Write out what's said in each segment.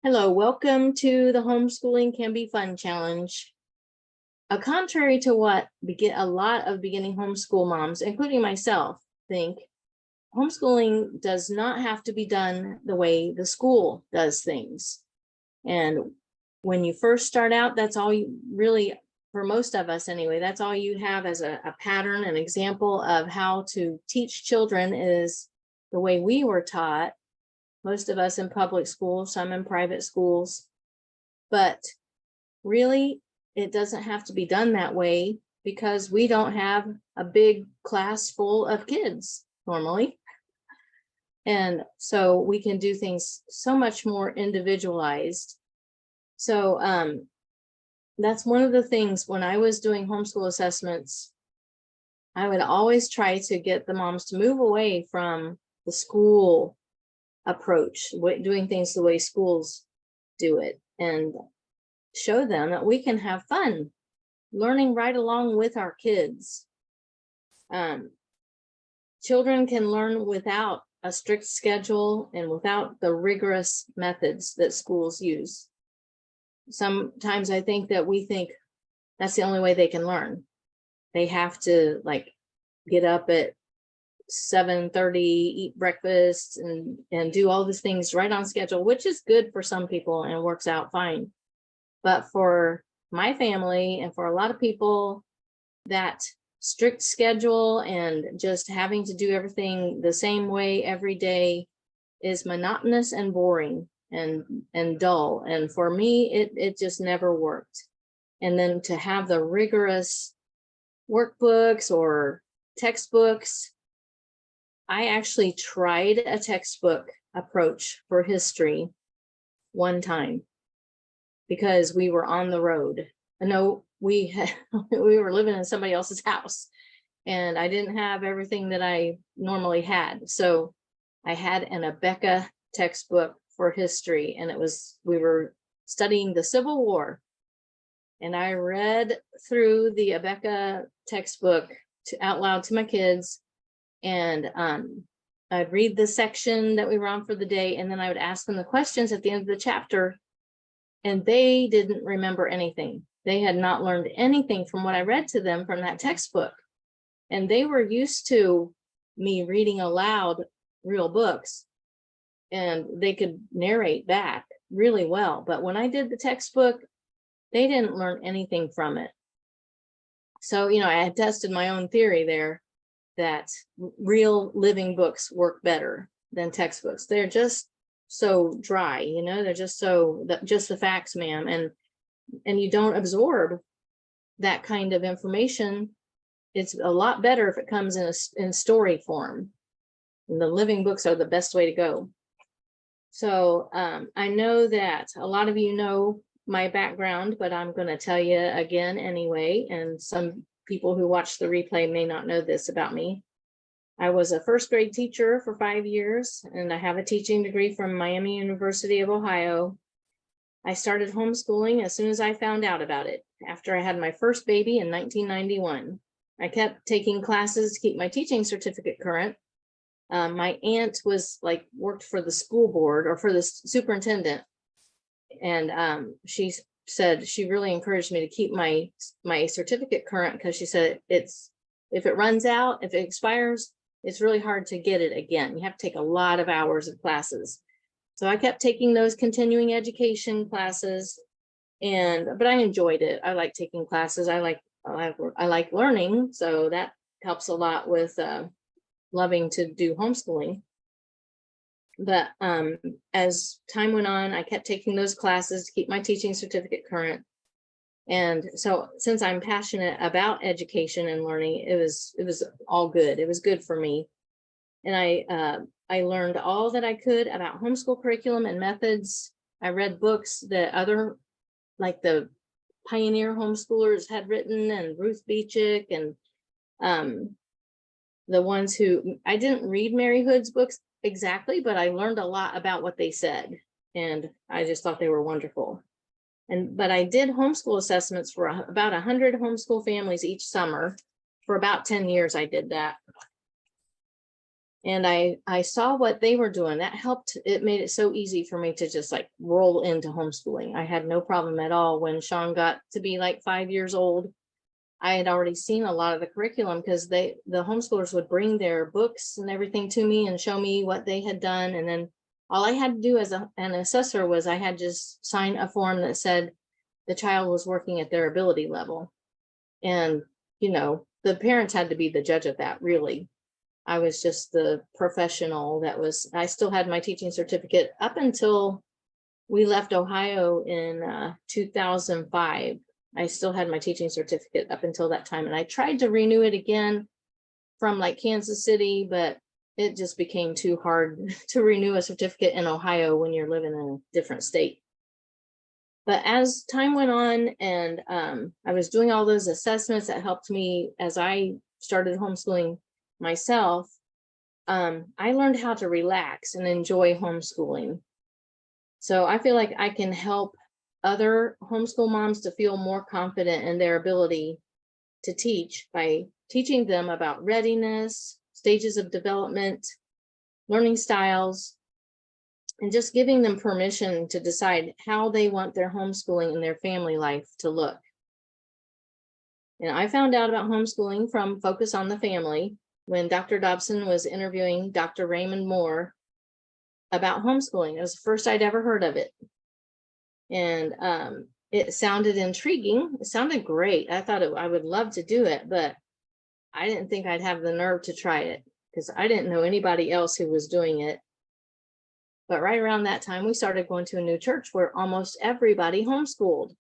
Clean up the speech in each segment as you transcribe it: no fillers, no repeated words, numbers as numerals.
Hello, welcome to the Homeschooling Can Be Fun challenge. Contrary to what a lot of beginning homeschool moms, including myself, think, homeschooling does not have to be done the way the school does things. And when you first start out, that's all you really, for most of us anyway, that's all you have as a pattern, an example of how to teach children is the way we were taught. Most of us in public schools, some in private schools, but really it doesn't have to be done that way because we don't have a big class full of kids normally. And so we can do things so much more individualized. So that's one of the things when I was doing homeschool assessments, I would always try to get the moms to move away from the school approach, doing things the way schools do it, and show them that we can have fun learning right along with our kids. Children can learn without a strict schedule and without the rigorous methods that schools use. Sometimes I think that we think that's the only way they can learn. They have to like get up at 7:30, eat breakfast and do all these things right on schedule, which is good for some people and works out fine. But for my family and for a lot of people, that strict schedule and just having to do everything the same way every day is monotonous and boring and dull. And for me, it just never worked. And then to have the rigorous workbooks or textbooks, I actually tried a textbook approach for history one time because we were on the road. No, we were living in somebody else's house and I didn't have everything that I normally had. So I had an Abeka textbook for history, and we were studying the Civil War. And I read through the Abeka textbook out loud to my kids. And I'd read the section that we were on for the day, and then I would ask them the questions at the end of the chapter, and they didn't remember anything. They had not learned anything from what I read to them from that textbook. And they were used to me reading aloud real books, and they could narrate back really well. But when I did the textbook, they didn't learn anything from it. So, I had tested my own theory there that real living books work better than textbooks. They're just so dry, they're just just the facts, ma'am. And you don't absorb that kind of information. It's a lot better if it comes in story form. And the living books are the best way to go. So I know that a lot of you know my background, but I'm going to tell you again anyway. And some people who watch the replay may not know this about me. I was a first grade teacher for 5 years, and I have a teaching degree from Miami University of Ohio. I started homeschooling as soon as I found out about it, after I had my first baby in 1991. I kept taking classes to keep my teaching certificate current. My aunt worked for the school board or for the superintendent, and she said she really encouraged me to keep my certificate current because she said if it runs out, if it expires, it's really hard to get it again. You have to take a lot of hours of classes. So I kept taking those continuing education classes, but I enjoyed it. I like taking classes. I like learning, so that helps a lot with loving to do homeschooling. But as time went on, I kept taking those classes to keep my teaching certificate current. And so since I'm passionate about education and learning, it was all good. It was good for me. And I learned all that I could about homeschool curriculum and methods. I read books that like the pioneer homeschoolers had written, and Ruth Beechick, and the ones who, I didn't read Mary Hood's books exactly, but I learned a lot about what they said, and I just thought they were wonderful. But I did homeschool assessments for about 100 homeschool families each summer. For about 10 years, I did that. And I saw what they were doing. That helped. It made it so easy for me to just like roll into homeschooling. I had no problem at all. When Sean got to be like 5 years old, I had already seen a lot of the curriculum, because the homeschoolers would bring their books and everything to me and show me what they had done. And then all I had to do as an assessor was I had just sign a form that said the child was working at their ability level. And, you know, the parents had to be the judge of that, really. I was just the professional that was, I still had my teaching certificate up until we left Ohio in 2005. I still had my teaching certificate up until that time. And I tried to renew it again from like Kansas City, but it just became too hard to renew a certificate in Ohio when you're living in a different state. But as time went on, and I was doing all those assessments that helped me as I started homeschooling myself, I learned how to relax and enjoy homeschooling. So I feel like I can help other homeschool moms to feel more confident in their ability to teach by teaching them about readiness, stages of development, learning styles, and just giving them permission to decide how they want their homeschooling and their family life to look. And I found out about homeschooling from Focus on the Family when Dr. Dobson was interviewing Dr. Raymond Moore about homeschooling. It was the first I'd ever heard of it. And it sounded intriguing. It sounded great. I thought I would love to do it, but I didn't think I'd have the nerve to try it because I didn't know anybody else who was doing it. But right around that time, we started going to a new church where almost everybody homeschooled.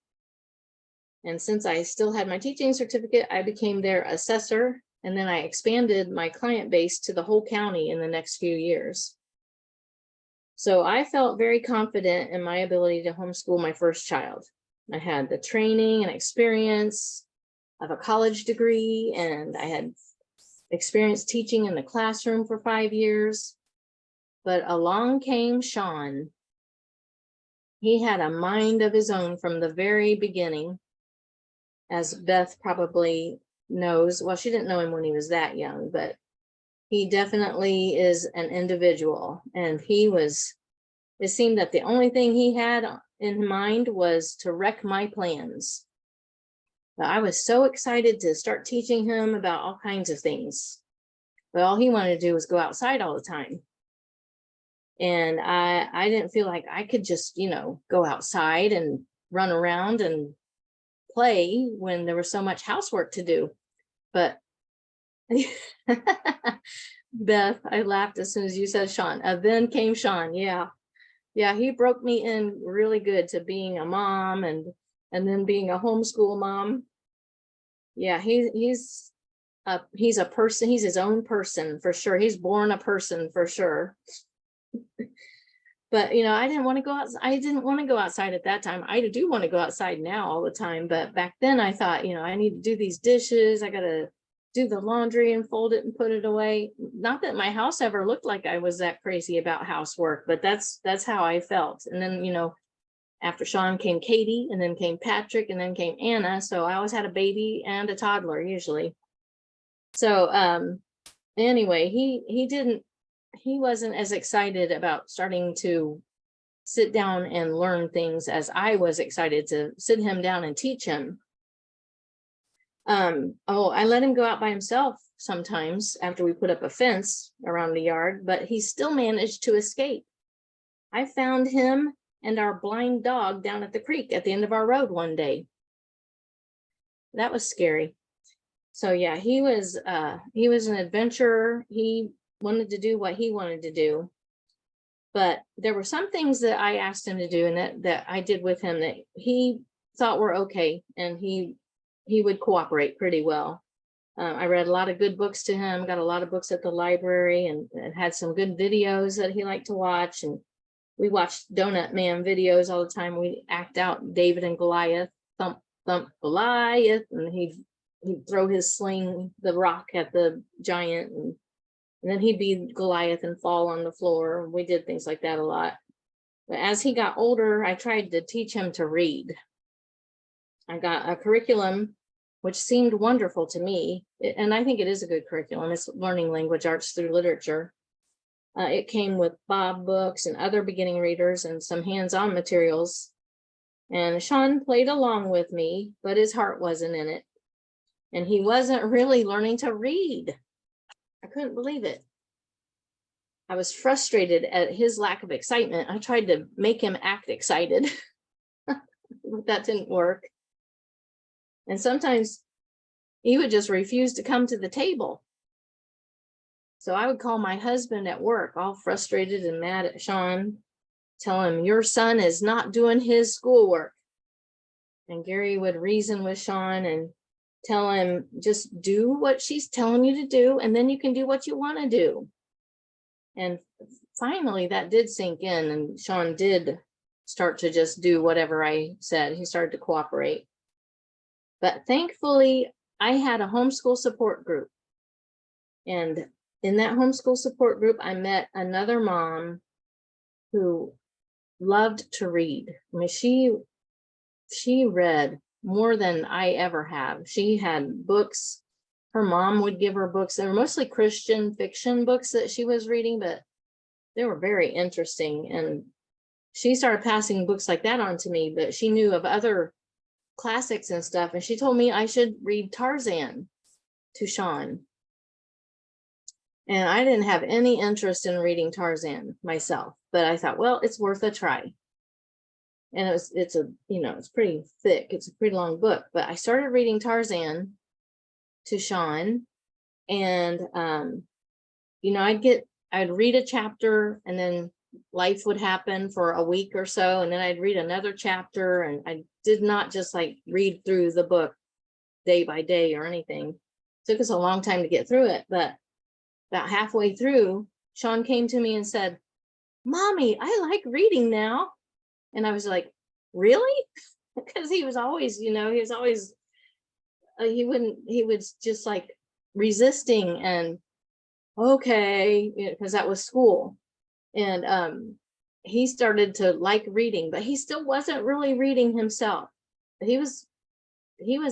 And since I still had my teaching certificate, I became their assessor. And then I expanded my client base to the whole county in the next few years. So I felt very confident in my ability to homeschool my first child. I had the training and experience of a college degree, and I had experience teaching in the classroom for 5 years. But along came Sean. He had a mind of his own from the very beginning, as Beth probably knows. Well, she didn't know him when he was that young, but he definitely is an individual. And it seemed that the only thing he had in mind was to wreck my plans. But I was so excited to start teaching him about all kinds of things. But all he wanted to do was go outside all the time. And I didn't feel like I could just, go outside and run around and play when there was so much housework to do. But Beth, I laughed as soon as you said Sean. Then came Sean. Yeah, he broke me in really good to being a mom and then being a homeschool mom. Yeah, he's a person. He's his own person for sure. He's born a person for sure. But I didn't want to go out. I didn't want to go outside at that time. I do want to go outside now all the time, but back then I thought, I need to do these dishes. I gotta do the laundry and fold it and put it away. Not that my house ever looked like I was that crazy about housework, but that's how I felt. And then after Sean came Katie, and then came Patrick, and then came Anna. So I always had a baby and a toddler usually. So anyway, he wasn't as excited about starting to sit down and learn things as I was excited to sit him down and teach him. I let him go out by himself sometimes after we put up a fence around the yard, but he still managed to escape. I found him and our blind dog down at the creek at the end of our road one day. That was scary. So yeah, he was an adventurer. He wanted to do what he wanted to do. But there were some things that I asked him to do and that I did with him that he thought were okay, and he would cooperate pretty well. I read a lot of good books to him, got a lot of books at the library, and had some good videos that he liked to watch. And we watched Donut Man videos all the time. We act out David and Goliath, thump, thump, Goliath, and he'd throw his sling, the rock at the giant, and then he'd be Goliath and fall on the floor. We did things like that a lot. But as he got older, I tried to teach him to read. I got a curriculum which seemed wonderful to me, and I think it is a good curriculum. It's learning language arts through literature. It came with Bob books and other beginning readers and some hands-on materials. And Sean played along with me, but his heart wasn't in it. And he wasn't really learning to read. I couldn't believe it. I was frustrated at his lack of excitement. I tried to make him act excited, but that didn't work. And sometimes he would just refuse to come to the table. So I would call my husband at work, all frustrated and mad at Sean, tell him, your son is not doing his schoolwork. And Gary would reason with Sean and tell him, just do what she's telling you to do, and then you can do what you want to do. And finally, that did sink in, and Sean did start to just do whatever I said. He started to cooperate. But thankfully, I had a homeschool support group. And in that homeschool support group, I met another mom who loved to read. I mean, she read more than I ever have. She had books. Her mom would give her books. They were mostly Christian fiction books that she was reading, but they were very interesting. And she started passing books like that on to me, but she knew of other classics and stuff. And she told me I should read Tarzan to Sean. And I didn't have any interest in reading Tarzan myself, but I thought, well, it's worth a try. And it's pretty thick. It's a pretty long book, but I started reading Tarzan to Sean, and I'd read a chapter, and then life would happen for a week or so, and then I'd read another chapter, and I did not just like read through the book day by day or anything. It took us a long time to get through it, but about halfway through, Sean came to me and said, Mommy, I like reading now. And I was like, really? Because he was always, he was just like resisting and okay, because that was school. And he started to like reading, but he still wasn't really reading himself. He was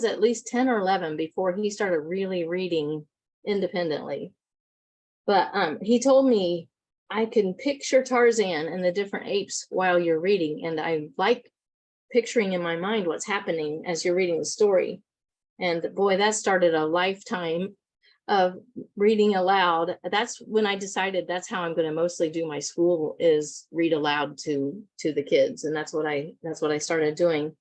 at least 10 or 11 before he started really reading independently. But he told me I can picture Tarzan and the different apes while you're reading. And I like picturing in my mind what's happening as you're reading the story. And boy, that started a lifetime of reading aloud. That's when I decided that's how I'm going to mostly do my school, is read aloud to the kids. And that's what I started doing.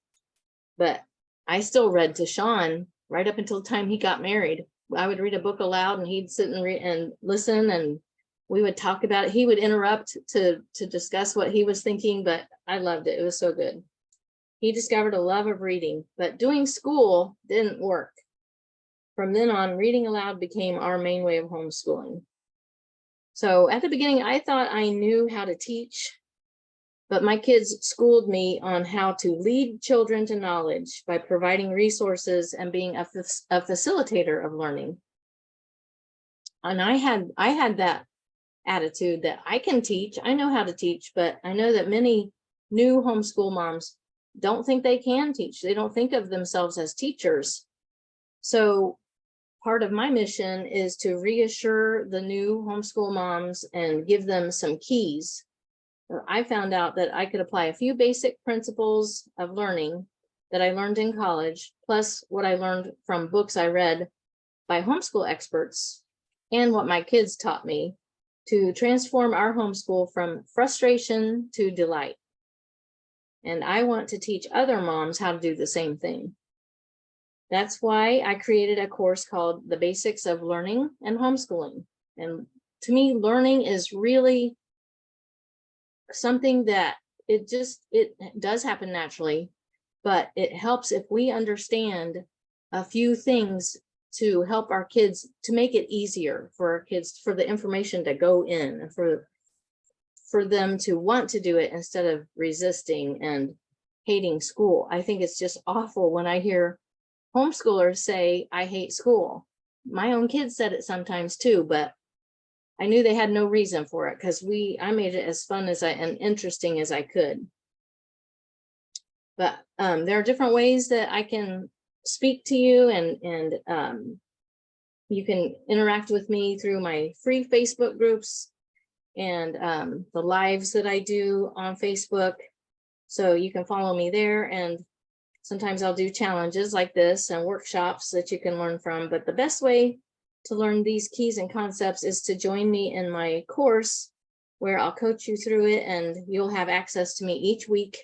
But I still read to Sean right up until the time he got married. I would read a book aloud and he'd sit and read and listen, and we would talk about it. He would interrupt to discuss what he was thinking, but I loved it. It was so good. He discovered a love of reading, but doing school didn't work. From then on, reading aloud became our main way of homeschooling. So at the beginning, I thought I knew how to teach, but my kids schooled me on how to lead children to knowledge by providing resources and being a facilitator of learning. And I had that attitude that I can teach, I know how to teach, but I know that many new homeschool moms don't think they can teach. They don't think of themselves as teachers. So part of my mission is to reassure the new homeschool moms and give them some keys. I found out that I could apply a few basic principles of learning that I learned in college, plus what I learned from books I read by homeschool experts and what my kids taught me, to transform our homeschool from frustration to delight. And I want to teach other moms how to do the same thing. That's why I created a course called The Basics of Learning and Homeschooling. And to me, learning is really something that it does happen naturally, but it helps if we understand a few things to help our kids, to make it easier for our kids, for the information to go in, and for them to want to do it instead of resisting and hating school. I think it's just awful when I hear homeschoolers say, I hate school. My own kids said it sometimes too, but I knew they had no reason for it, because I made it as fun and interesting as I could. But there are different ways that I can speak to you, and you can interact with me through my free Facebook groups. and the lives that I do on Facebook. So you can follow me there, and sometimes I'll do challenges like this and workshops that you can learn from. But the best way to learn these keys and concepts is to join me in my course, where I'll coach you through it, and you'll have access to me each week.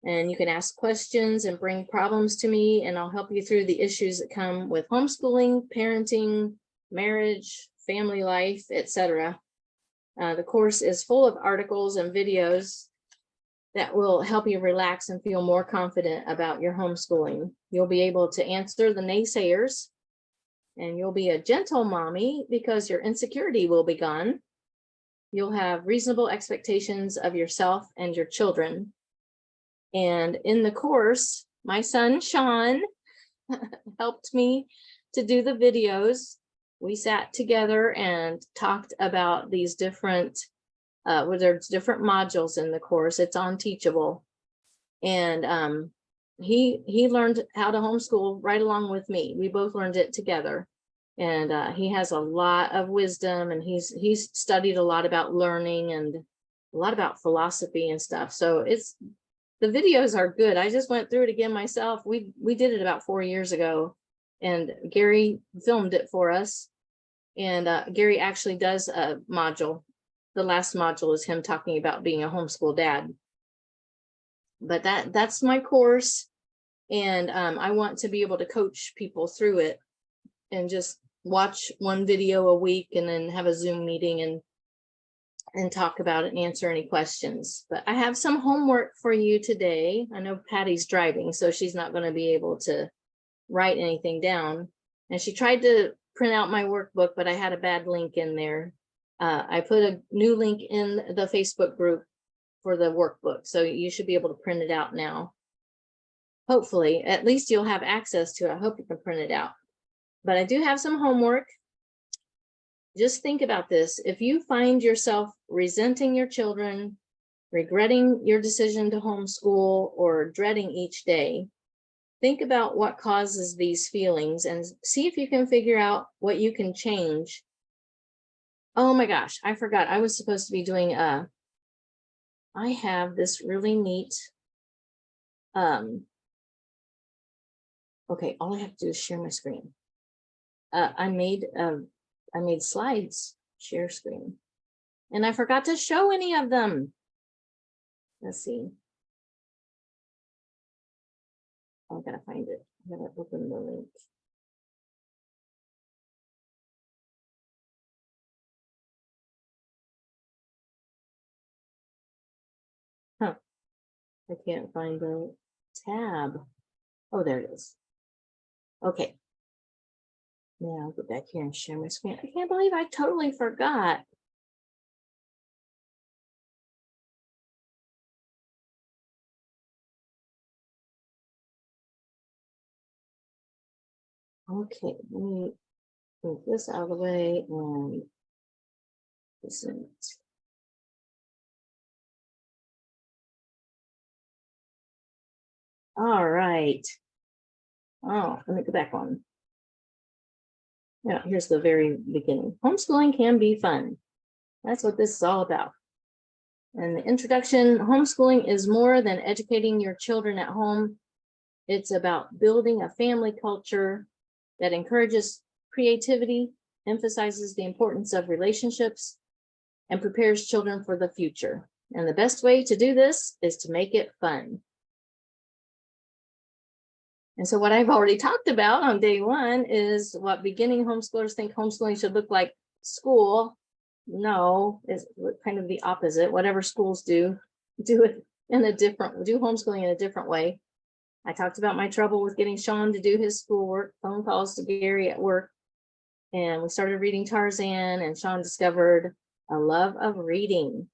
And you can ask questions and bring problems to me, and I'll help you through the issues that come with homeschooling, parenting, marriage, family life, etc. The course is full of articles and videos that will help you relax and feel more confident about your homeschooling. You'll be able to answer the naysayers, and you'll be a gentle mommy because your insecurity will be gone. You'll have reasonable expectations of yourself and your children. And in the course, my son, Sean, helped me to do the videos. We sat together and talked about these different, well, there's different modules in the course. It's on Teachable. And he learned how to homeschool right along with me. We both learned it together. And he has a lot of wisdom, and he's studied a lot about learning and a lot about philosophy and stuff. So the videos are good. I just went through it again myself. We did it about 4 years ago, and Gary filmed it for us. And Gary actually does a module. The last module is him talking about being a homeschool dad. But that's my course. And I want to be able to coach people through it, and just watch one video a week and then have a Zoom meeting and talk about it and answer any questions. But I have some homework for you today. I know Patty's driving, so she's not going to be able to write anything down. And she tried to print out my workbook, but I had a bad link in there. I put a new link in the Facebook group for the workbook, so you should be able to print it out now. Hopefully, at least you'll have access to it. I hope you can print it out. But I do have some homework. Just think about this. If you find yourself resenting your children, regretting your decision to homeschool, or dreading each day, think about what causes these feelings and see if you can figure out what you can change. Oh my gosh, I forgot. I was supposed to be doing I have this really neat, okay, all I have to do is share my screen. I made slides, share screen, and I forgot to show any of them. Let's see. I gotta find it. I gotta open the link. Huh. I can't find the tab. Oh, there it is. Okay. Now I'll go back here and share my screen. I can't believe I totally forgot. Okay, let me move this out of the way and this in it. All right. Oh, let me go back on. Yeah, here's the very beginning. Homeschooling can be fun. That's what this is all about. And the introduction, homeschooling is more than educating your children at home. It's about building a family culture that encourages creativity, emphasizes the importance of relationships, and prepares children for the future. And the best way to do this is to make it fun. And so what I've already talked about on day one is what beginning homeschoolers think homeschooling should look like school. No, it's kind of the opposite. Whatever schools do it in a different, do homeschooling in a different way. I talked about my trouble with getting Sean to do his schoolwork, phone calls to Gary at work. And we started reading Tarzan, and Sean discovered a love of reading.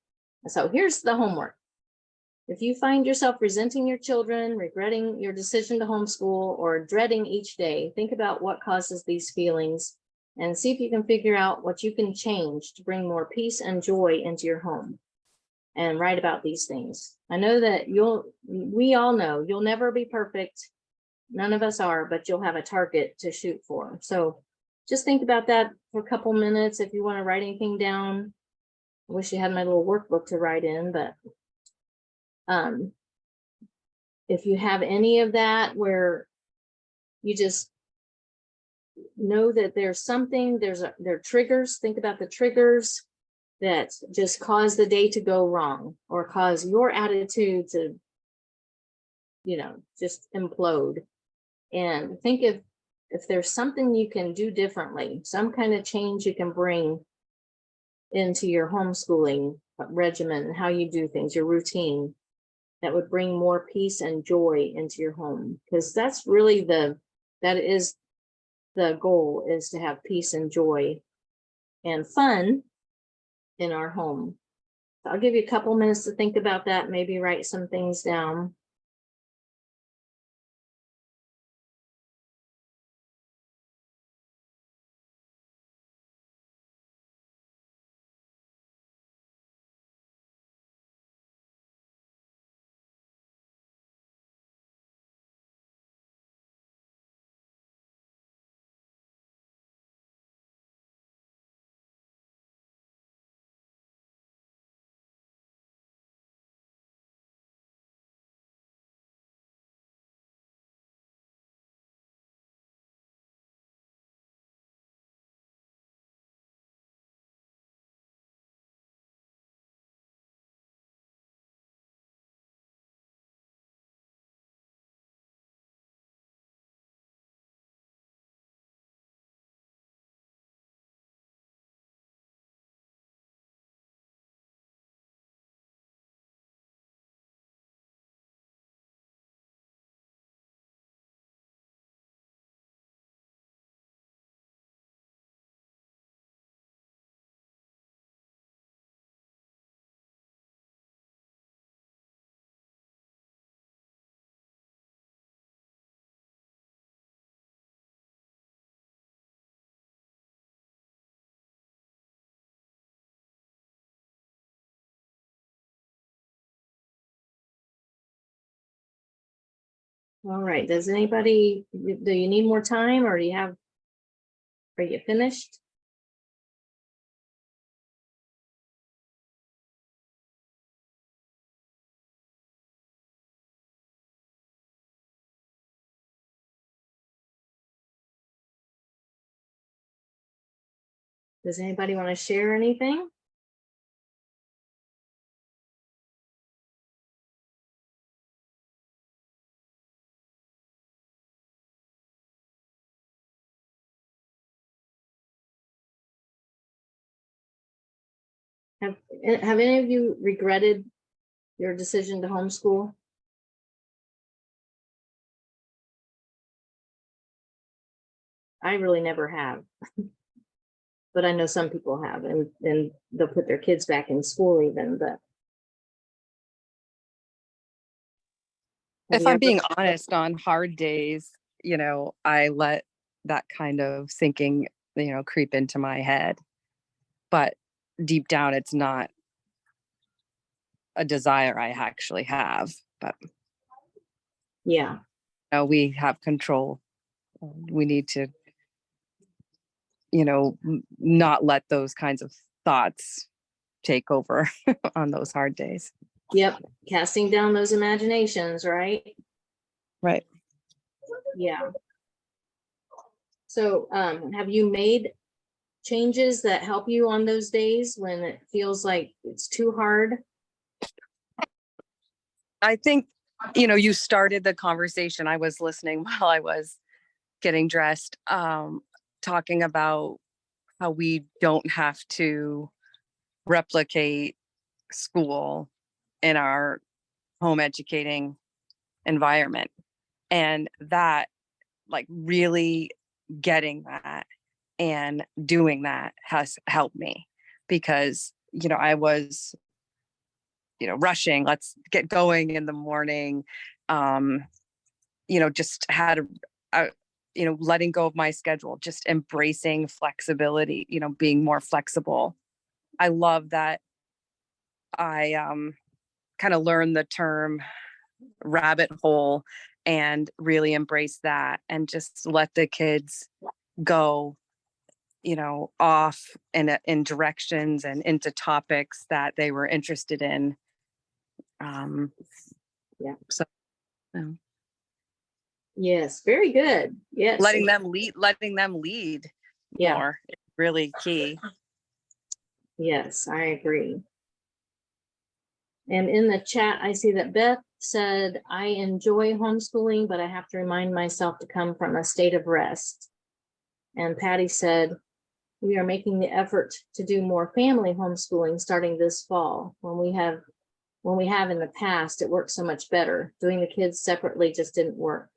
So here's the homework. If you find yourself resenting your children, regretting your decision to homeschool, or dreading each day, think about what causes these feelings and see if you can figure out what you can change to bring more peace and joy into your home. And write about these things. I know that we all know you'll never be perfect. None of us are, but you'll have a target to shoot for. So just think about that for a couple minutes. If you want to write anything down, I wish you had my little workbook to write in, but if you have any of that where you just know that there's something, there are triggers, think about the triggers that just cause the day to go wrong or cause your attitude to, just implode. And think if there's something you can do differently, some kind of change you can bring into your homeschooling regimen, how you do things, your routine, that would bring more peace and joy into your home. Because that's really that is the goal, is to have peace and joy and fun in our home. So I'll give you a couple minutes to think about that, maybe write some things down. All right, do you need more time, or are you finished? Does anybody want to share anything? Have any of you regretted your decision to homeschool? I really never have, but I know some people have, and they'll put their kids back in school even, but. If I'm being honest, on hard days, I let that kind of thinking, creep into my head. But deep down, it's not a desire I actually have. But yeah, we have control. We need to, not let those kinds of thoughts take over on those hard days. Yep, casting down those imaginations, right? Right. Yeah. So have you made changes that help you on those days when it feels like it's too hard? I think, you started the conversation. I was listening while I was getting dressed, talking about how we don't have to replicate school in our home educating environment. And that, like, really getting that and doing that has helped me, because, I was, rushing, let's get going in the morning, just had a letting go of my schedule, just embracing flexibility, being more flexible. I love that I kind of learned the term rabbit hole and really embrace that and just let the kids go off in directions and into topics that they were interested in. Yeah. So Yes, very good. Yes. letting them lead Yeah. more is really key. Yes, I agree. And in the chat, I see that Beth said, I enjoy homeschooling, but I have to remind myself to come from a state of rest. And Patty said, we are making the effort to do more family homeschooling starting this fall. When we have in the past, it worked so much better. Doing the kids separately just didn't work.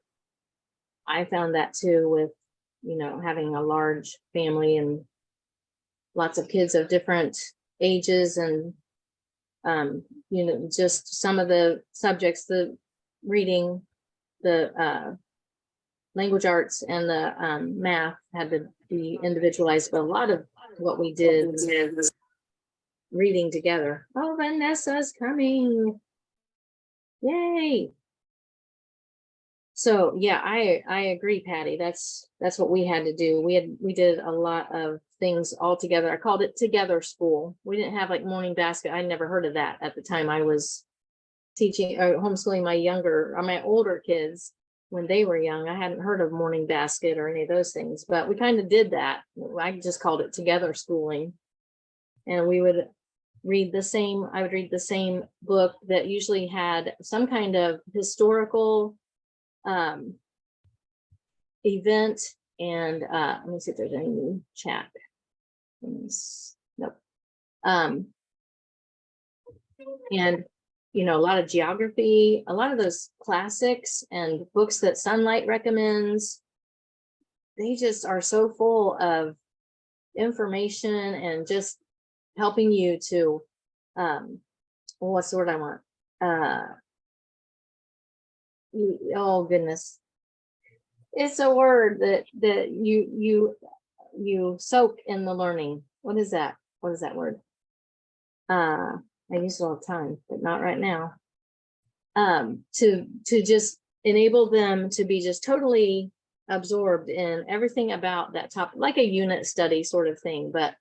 I found that too with, having a large family and lots of kids of different ages and, just some of the subjects, the reading, the language arts and the math had to be individualized, but a lot of what we did was reading together. Oh, Vanessa's coming. Yay. So yeah, I agree, Patty. That's what we had to do. We did a lot of things all together. I called it Together School. We didn't have like morning basket. I never heard of that at the time I was teaching or homeschooling my older kids when they were young. I hadn't heard of morning basket or any of those things, but we kind of did that. I just called it Together Schooling. And we would read the same, I would read the same book that usually had some kind of historical event. And let me see if there's any new chat. Nope. And a lot of geography, a lot of those classics and books that Sunlight recommends, they just are so full of information and just helping you to what's the word I want? Oh goodness. It's a word that you soak in the learning. What is that? What is that word? I use it all the time, but not right now. To just enable them to be just totally absorbed in everything about that topic, like a unit study sort of thing. But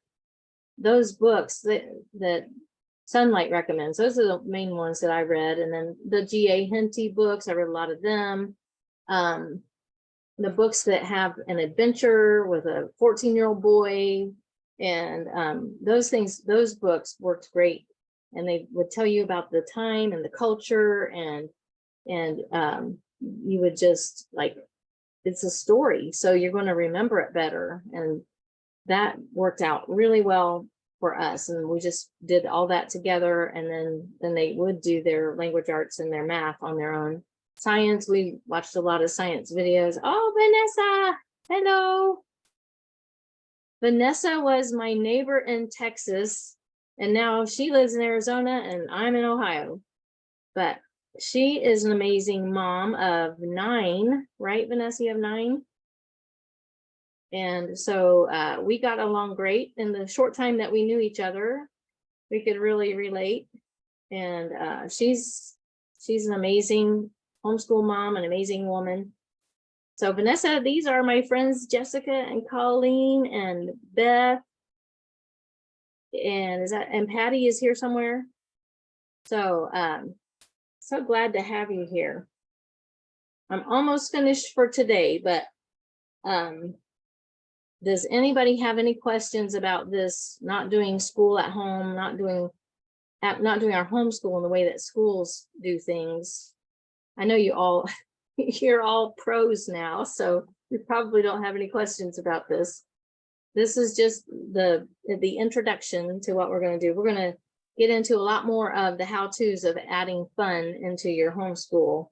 those books that Sunlight recommends, those are the main ones that I read. And then the G.A. Henty books, I read a lot of them. The books that have an adventure with a 14-year-old boy and those books worked great. And they would tell you about the time and the culture and you would just like, it's a story. So you're going to remember it better. And that worked out really well for us. And we just did all that together. And then they would do their language arts and their math on their own. Science, we watched a lot of science videos. Oh, Vanessa, hello. Vanessa was my neighbor in Texas, and now she lives in Arizona and I'm in Ohio. But she is an amazing mom of 9, right, Vanessa? You have 9? And so we got along great. In the short time that we knew each other, we could really relate. And she's an amazing homeschool mom, an amazing woman. So Vanessa, these are my friends, Jessica and Colleen and Beth. And Patty is here somewhere. So so glad to have you here. I'm almost finished for today, but does anybody have any questions about this? Not doing school at home, not doing our homeschool in the way that schools do things. I know you all, you're all pros now, so you probably don't have any questions about this. This is just the introduction to what we're going to do. We're going to get into a lot more of the how-tos of adding fun into your homeschool.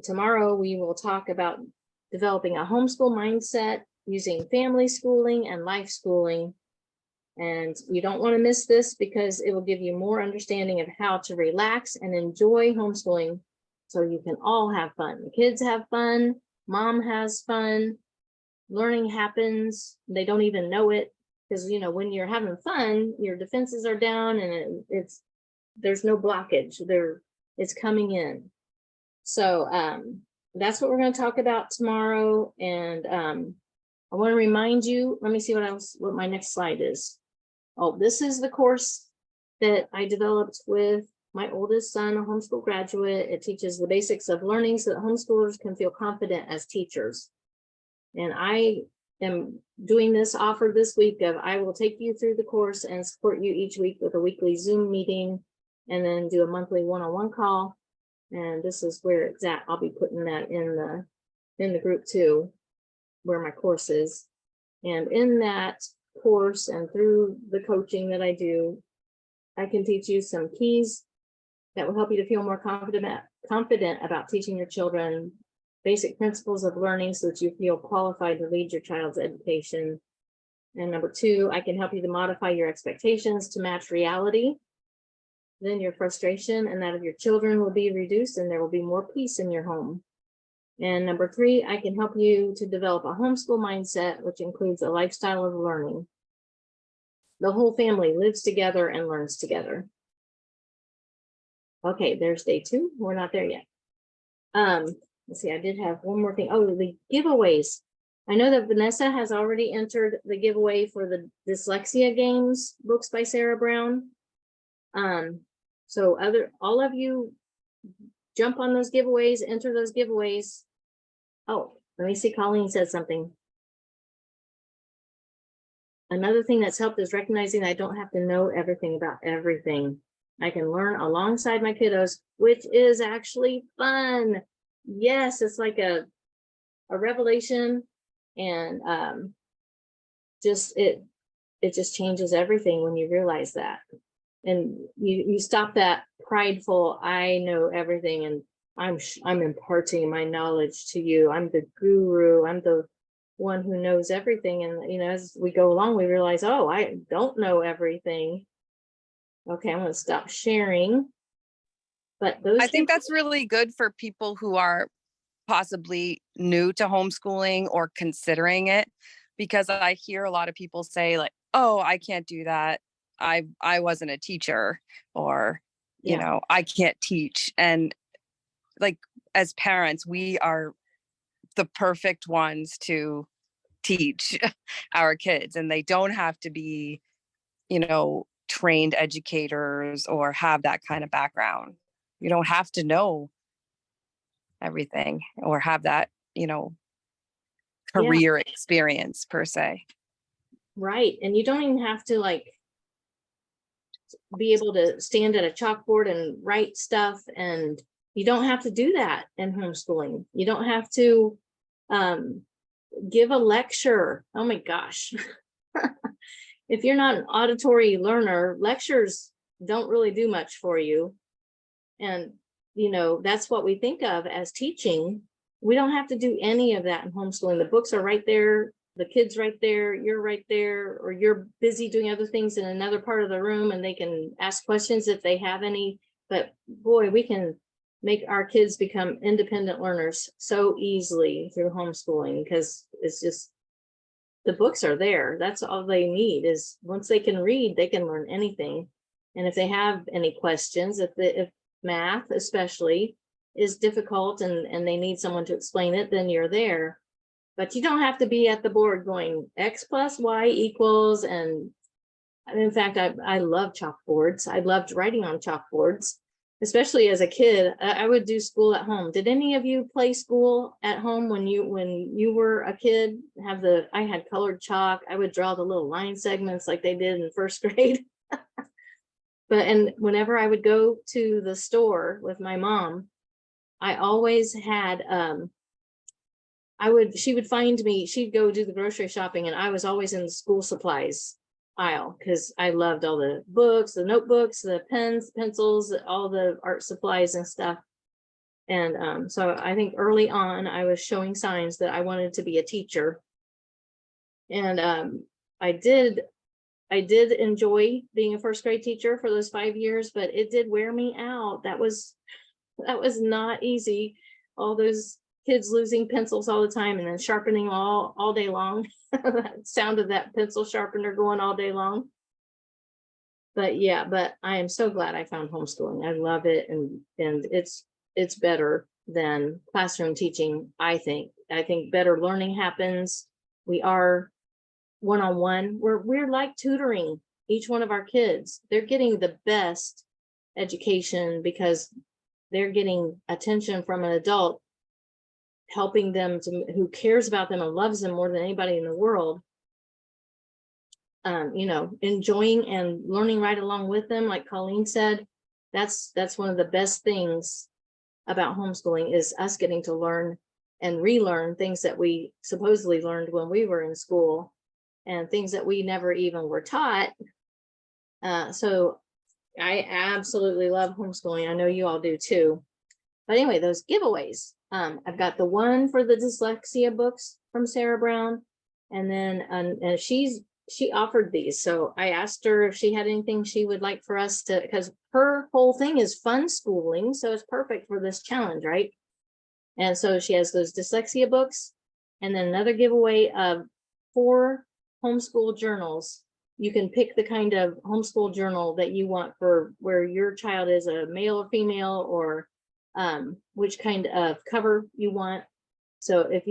Tomorrow, we will talk about developing a homeschool mindset using family schooling and life schooling. And you don't want to miss this because it will give you more understanding of how to relax and enjoy homeschooling so you can all have fun. The kids have fun, mom has fun, learning happens. They don't even know it because, when you're having fun, your defenses are down and there's no blockage. It's coming in. So that's what we're going to talk about tomorrow. And I want to remind you, let me see what my next slide is. Oh, this is the course that I developed with my oldest son, a homeschool graduate. It teaches the basics of learning so that homeschoolers can feel confident as teachers. And I am doing this offer this week of I will take you through the course and support you each week with a weekly Zoom meeting, and then do a monthly one-on-one call. And this is where it's at. I'll be putting that in the group too, where my course is. And in that course and through the coaching that I do, I can teach you some keys that will help you to feel more confident about teaching your children basic principles of learning so that you feel qualified to lead your child's education. And number two, I can help you to modify your expectations to match reality. Then your frustration and that of your children will be reduced and there will be more peace in your home. And number three, I can help you to develop a homeschool mindset, which includes a lifestyle of learning. The whole family lives together and learns together. Okay, there's day two. We're not there yet. Let's see, I did have one more thing. Oh, the giveaways. I know that Vanessa has already entered the giveaway for the dyslexia games, books by Sarah Brown. So all of you jump on those giveaways, enter those giveaways. Oh, let me see, Colleen said something. Another thing that's helped is recognizing I don't have to know everything about everything. I can learn alongside my kiddos, which is actually fun. Yes, it's like a revelation, and it just changes everything when you realize that. And you stop that prideful, I know everything and I'm imparting my knowledge to you. I'm the guru. I'm the one who knows everything. And as we go along, we realize, oh, I don't know everything. Okay, I'm going to stop sharing. But I think that's really good for people who are possibly new to homeschooling or considering it, because I hear a lot of people say like, oh, I can't do that. I wasn't a teacher, or, I can't teach. And like, as parents, we are the perfect ones to teach our kids, and they don't have to be, trained educators or have that kind of background. You don't have to know everything or have that, career experience per se. Right. And you don't even have to be able to stand at a chalkboard and write stuff. And you don't have to do that in homeschooling. You don't have to give a lecture. Oh my gosh. If you're not an auditory learner, lectures don't really do much for you. And, that's what we think of as teaching. We don't have to do any of that in homeschooling. The books are right there. The kid's right there. You're right there, or you're busy doing other things in another part of the room, and they can ask questions if they have any. But boy, we can make our kids become independent learners so easily through homeschooling, because it's just, the books are there. That's all they need, is once they can read, they can learn anything. And if they have any questions, if math especially is difficult and they need someone to explain it, then you're there. But you don't have to be at the board going X plus Y equals. And in fact, I love chalkboards. I loved writing on chalkboards, especially as a kid. I would do school at home. Did any of you play school at home when you were a kid? I had colored chalk. I would draw the little line segments like they did in first grade. And whenever I would go to the store with my mom, I always had, she would find me, she'd go do the grocery shopping, and I was always in the school supplies aisle, because I loved all the books, the notebooks, the pens, pencils, all the art supplies and stuff. And so I think early on, I was showing signs that I wanted to be a teacher. And I did enjoy being a first grade teacher for those 5 years, but it did wear me out. That was not easy. All those kids losing pencils all the time and then sharpening all day long. That sound of that pencil sharpener going all day long. But I am so glad I found homeschooling. I love it. And it's better than classroom teaching. I think better learning happens. we are one-on-one. We're like tutoring each one of our kids. They're getting the best education because they're getting attention from an adult, helping them who cares about them and loves them more than anybody in the world. Enjoying and learning right along with them, like Colleen said. That's one of the best things about homeschooling, is us getting to learn and relearn things that we supposedly learned when we were in school, and things that we never even were taught. So I absolutely love homeschooling. I know you all do too. But anyway, those giveaways. I've got the one for the dyslexia books from Sarah Brown, and then and she offered these. So I asked her if she had anything she would like for us to, because her whole thing is fun schooling, so it's perfect for this challenge, right? And so she has those dyslexia books, and then another giveaway of 4 homeschool journals. You can pick the kind of homeschool journal that you want for where your child is a male or female, or which kind of cover you want. So if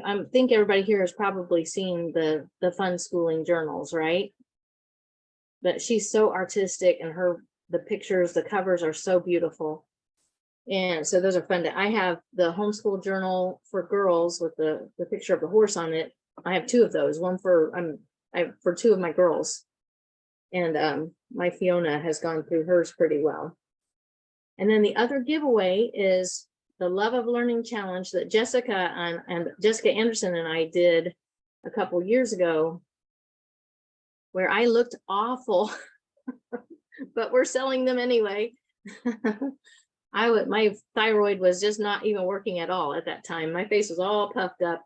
I think everybody here has probably seen the fun schooling journals, right? But she's so artistic, and the pictures, the covers are so beautiful. And so those are fun. I have the homeschool journal for girls with the picture of the horse on it. I have 2 of those, one for 2 of my girls. And my Fiona has gone through hers pretty well. And then the other giveaway is the Love of Learning Challenge that Jessica and Jessica Anderson and I did a couple years ago, where I looked awful, but we're selling them anyway. My thyroid was just not even working at all at that time. My face was all puffed up,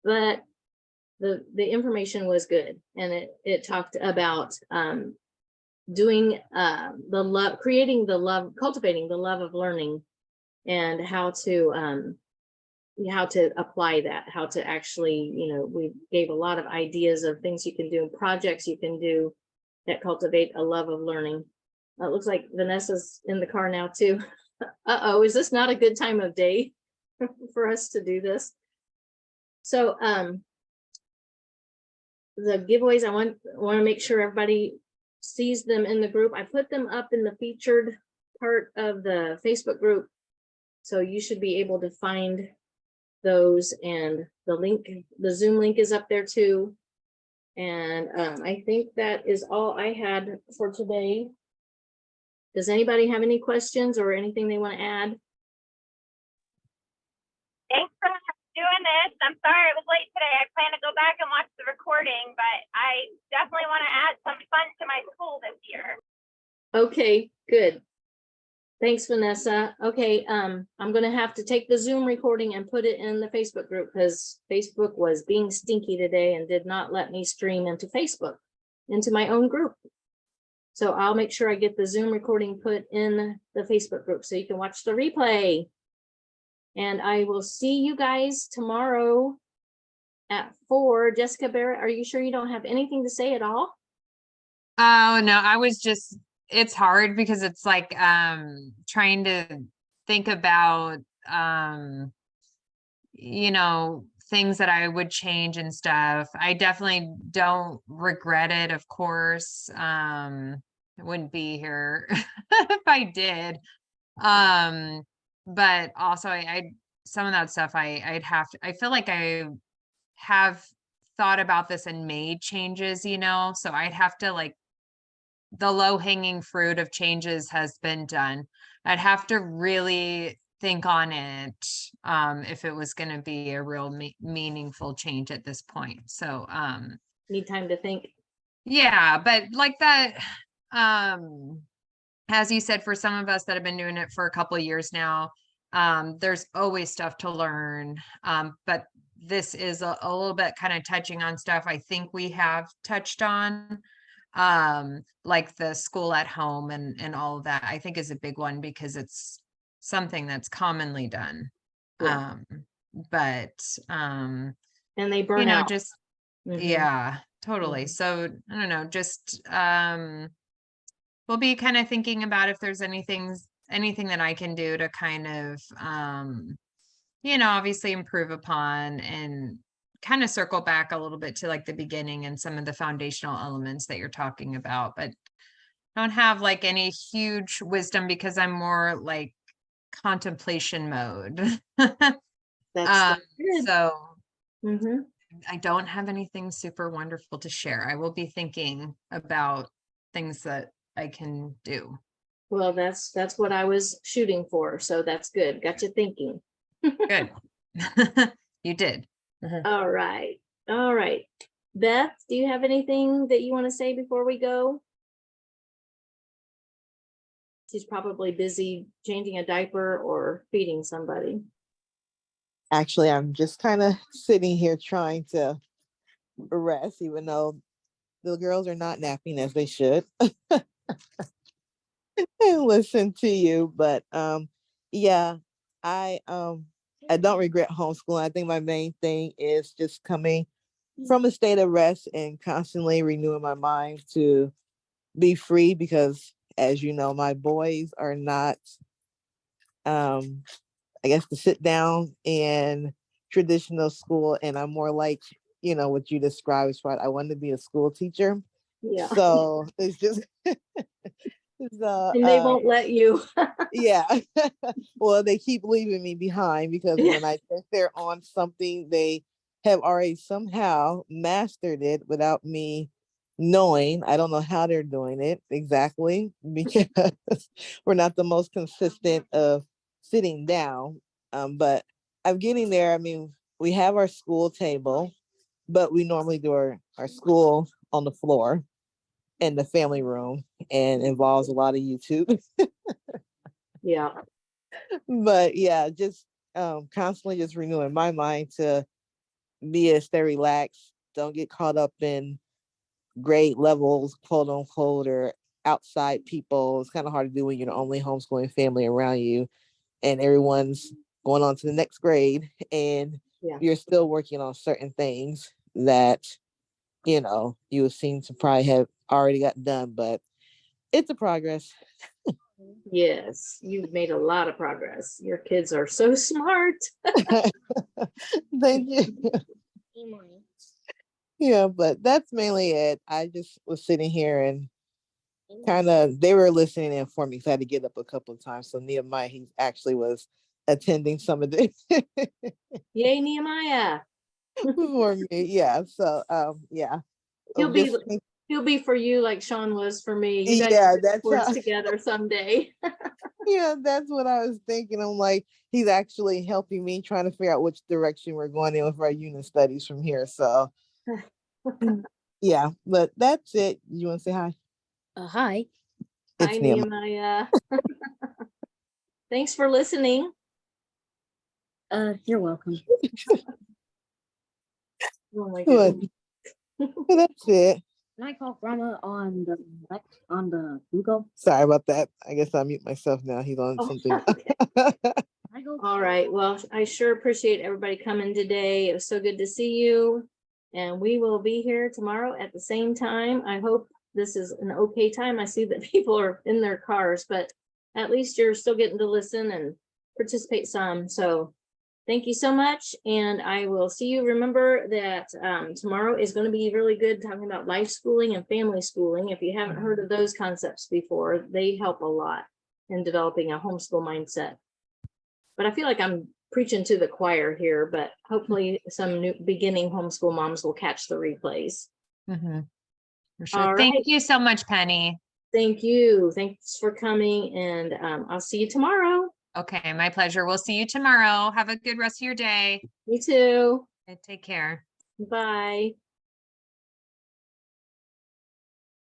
but the information was good, and it talked about doing creating the love, cultivating the love of learning, and how to apply that, how to actually, we gave a lot of ideas of things you can do, projects you can do that cultivate a love of learning. It looks like Vanessa's in the car now too. Uh-oh, is this not a good time of day for us to do this? So the giveaways, I want to make sure everybody sees them in the group. I put them up in the featured part of the Facebook group, so you should be able to find those, and the Zoom link is up there too. And I think that is all I had for today. Does anybody have any questions or anything they want to add? Thanks for doing this. I'm sorry it was late today. I plan to go back and watch the recording, but I definitely want to add some fun to my school this year. Okay, good. Thanks, Vanessa. Okay, I'm going to have to take the Zoom recording and put it in the Facebook group, because Facebook was being stinky today and did not let me stream into Facebook, into my own group. So I'll make sure I get the Zoom recording put in the Facebook group so you can watch the replay. And I will see you guys tomorrow at 4. Jessica Barrett, are you sure you don't have anything to say at all? Oh, no, I was just, it's hard because it's like trying to think about things that I would change and stuff. I definitely don't regret it, of course. I wouldn't be here if I did. But also I some of that stuff I feel like I have thought about this and made changes, so I'd have to, the low-hanging fruit of changes has been done. I'd have to really think on it if it was going to be a real meaningful change at this point. So need time to think. Yeah, but like that, as you said, for some of us that have been doing it for a couple of years now, there's always stuff to learn. But this is a little bit kind of touching on stuff I think we have touched on, like the school at home and all of that. I think is a big one because it's something that's commonly done. Yeah. And they burn out. Just yeah, totally. So I don't know, just we'll be kind of thinking about if there's anything that I can do to kind of obviously improve upon and kind of circle back a little bit to like the beginning and some of the foundational elements that you're talking about, but don't have like any huge wisdom because I'm more like contemplation mode. That's good. So Mhm. I don't have anything super wonderful to share. I will be thinking about things that I can do. Well, that's what I was shooting for. So that's good. Got you thinking. Good. You did. All right. All right. Beth, do you have anything that you want to say before we go? She's probably busy changing a diaper or feeding somebody. Actually, I'm just kind of sitting here trying to rest, even though the girls are not napping as they should. And listen to you, but yeah, I don't regret homeschooling. I think my main thing is just coming from a state of rest and constantly renewing my mind to be free, because as you know, my boys are not I guess to sit down in traditional school, and I'm more like, you know, what you described as far I wanted to be a school teacher. Yeah. So it's just so And they won't let you. yeah. Well, they keep leaving me behind because Yeah. when I think they're on something, they have already somehow mastered it without me knowing. I don't know how they're doing it exactly because we're not the most consistent of sitting down. But I'm getting there. I mean, we have our school table, but we normally do our school on the floor in the family room, and involves a lot of YouTube. Yeah. But yeah, just constantly just renewing my mind to be a stay relaxed, don't get caught up in grade levels, quote unquote, or outside people. It's kind of hard to do when you're the only homeschooling family around you and everyone's going on to the next grade, and Yeah. you're still working on certain things that, you know, you would seem to probably have already got done, but it's a progress. Yes. You've made a lot of progress. Your kids are so smart. Thank you. Yeah, but that's mainly it. I just was sitting here and kind of, they were listening in for me because I had to get up a couple of times. So Nehemiah, he actually was attending some of this Yay, Nehemiah. for me. Yeah. So yeah. He'll be Just, he'll be for you like Sean was for me. You guys yeah, will that's work how, together someday. yeah, that's what I was thinking. I'm like, he's actually helping me trying to figure out which direction we're going in with our unit studies from here. So yeah, but that's it. You want to say hi? Hi. Hi, It's Nehemiah. Nehemiah. Thanks for listening. You're welcome. Oh my But, goodness. but that's it. Can I call Grandma on the Google? Sorry about that. I guess I'll mute myself now. He's on Oh, something. I go. all right. Well, I sure appreciate everybody coming today. It was so good to see you. And we will be here tomorrow at the same time. I hope this is an okay time. I see that people are in their cars, but at least you're still getting to listen and participate some. So thank you so much. And I will see you. Remember that tomorrow is going to be really good talking about life schooling and family schooling. If you haven't heard of those concepts before, they help a lot in developing a homeschool mindset. But I feel like I'm preaching to the choir here, but hopefully some new beginning homeschool moms will catch the replays. Mhm. For sure. All Thank right. you so much, Penny. Thank you. Thanks for coming. And I'll see you tomorrow. Okay, my pleasure. We'll see you tomorrow. Have a good rest of your day. You too. And take care. Bye.